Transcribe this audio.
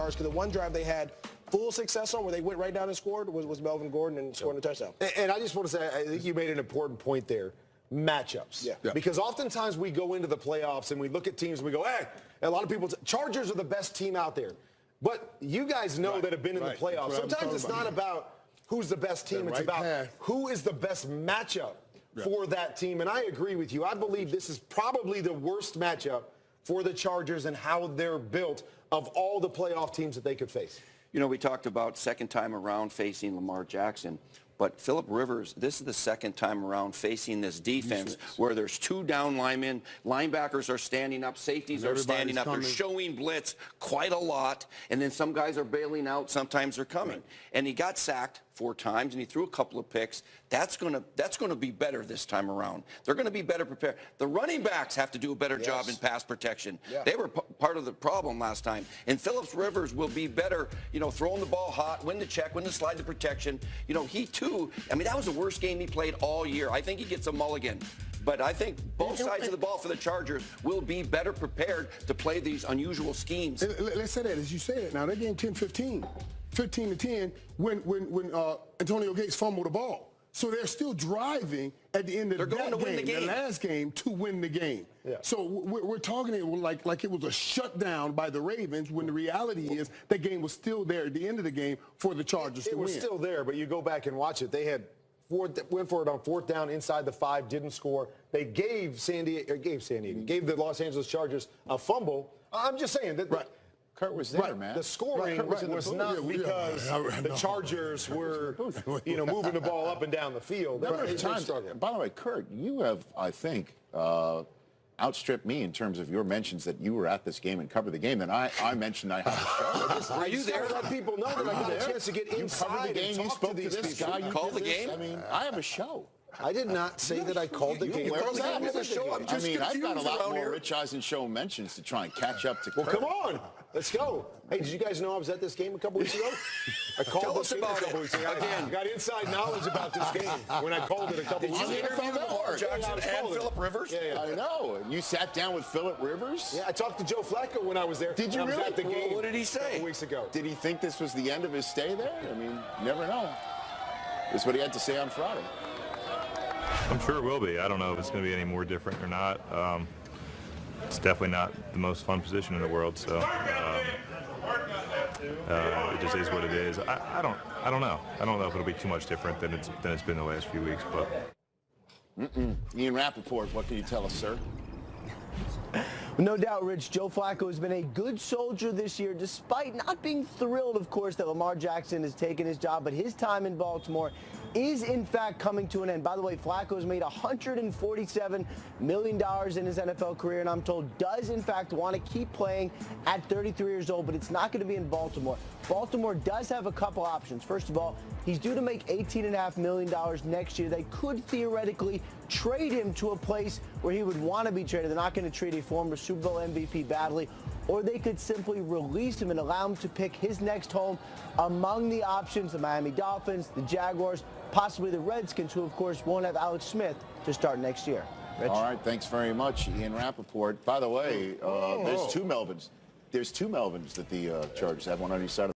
Because the one drive they had full success on where they went right down and scored was Melvin Gordon and scoring a touchdown. And I just want to say, I think you made an important point there. Matchups. Yeah. Because oftentimes we go into the playoffs and we look at teams and we go, hey, a lot of people, Chargers are the best team out there. But you guys know that have been in the playoffs. Sometimes it's not about who's the best team. It's about who is the best matchup for that team. And I agree with you. I believe this is probably the worst matchup for the Chargers and how they're built of all the playoff teams that they could face. You know, we talked about second time around facing Lamar Jackson. But Phillip Rivers, this is the second time around facing this defense where there's two down linemen, linebackers are standing up, safeties are standing up. They're showing blitz quite a lot, and then some guys are bailing out. Sometimes they're coming. And he got sacked 4 times, and he threw a couple of picks. That's gonna be better this time around. They're going to be better prepared. The running backs have to do a better job in pass protection. They were part of the problem last time. And Phillip Rivers will be better, you know, throwing the ball hot, win the check, win the slide to protection. You know, he too, I mean, that was the worst game he played all year. I think he gets a mulligan. But I think both sides of the ball for the Chargers will be better prepared to play these unusual schemes. Let's say that, as you say it now, they're getting 10-15, 15-10 when Antonio Gates fumbled the ball. So they're still driving at the end of the last game, to win the game. So we're talking it like it was a shutdown by the Ravens when the reality is that game was still there at the end of the game for the Chargers to win. It was still there, but you go back and watch it. They had went for it on 4th down inside the 5, didn't score. They gave the Los Angeles Chargers a fumble. I'm just saying that. Kurt was there, man. The scoring was not because the Chargers were, you know, moving the ball up and down the field. By the way, Kurt, you have, I think, outstripped me in terms of your mentions that you were at this game and covered the game. And I mentioned I had a show. Are you there? Let people know that I got a chance to get inside and talk to these people. You called the game? I mean, I have a show. I did not say that I called the game. You called the game as a show. I mean, I've got a lot more Rich Eisen show mentions to try and catch up to Kurt. Well, come on. Let's go. Hey, did you guys know I was at this game a couple weeks ago? I called this game a couple weeks ago. Again, got inside knowledge about this game when I called it a couple weeks ago. Did you interview Lamar Jackson and Phillip Rivers? I know. You sat down with Phillip Rivers? Yeah, I talked to Joe Flacco when I was there. Did you really? At the game what did he say? A couple weeks ago. Did he think this was the end of his stay there? I mean, you never know. This is what he had to say on Friday. I'm sure it will be. I don't know if it's going to be any more different or not. It's definitely not the most fun position in the world, so it just is what it is. I don't know. I don't know if it'll be too much different than it's been the last few weeks, but. Ian Rappaport, what can you tell us, sir? No doubt, Rich, Joe Flacco has been a good soldier this year, despite not being thrilled, of course, that Lamar Jackson has taken his job. But his time in Baltimore is, in fact, coming to an end. By the way, Flacco has made $147 million in his NFL career, and I'm told does, in fact, want to keep playing at 33 years old, but it's not going to be in Baltimore. Baltimore does have a couple options. First of all, he's due to make $18.5 million next year. They could theoretically trade him to a place where he would want to be traded. They're not going to treat a former Super Bowl MVP badly. Or they could simply release him and allow him to pick his next home among the options, the Miami Dolphins, the Jaguars, possibly the Redskins, who, of course, won't have Alex Smith to start next year. Rich? All right, thanks very much, Ian Rappaport. By the way, there's two Melvins. There's two Melvins that the Chargers have, one on each side of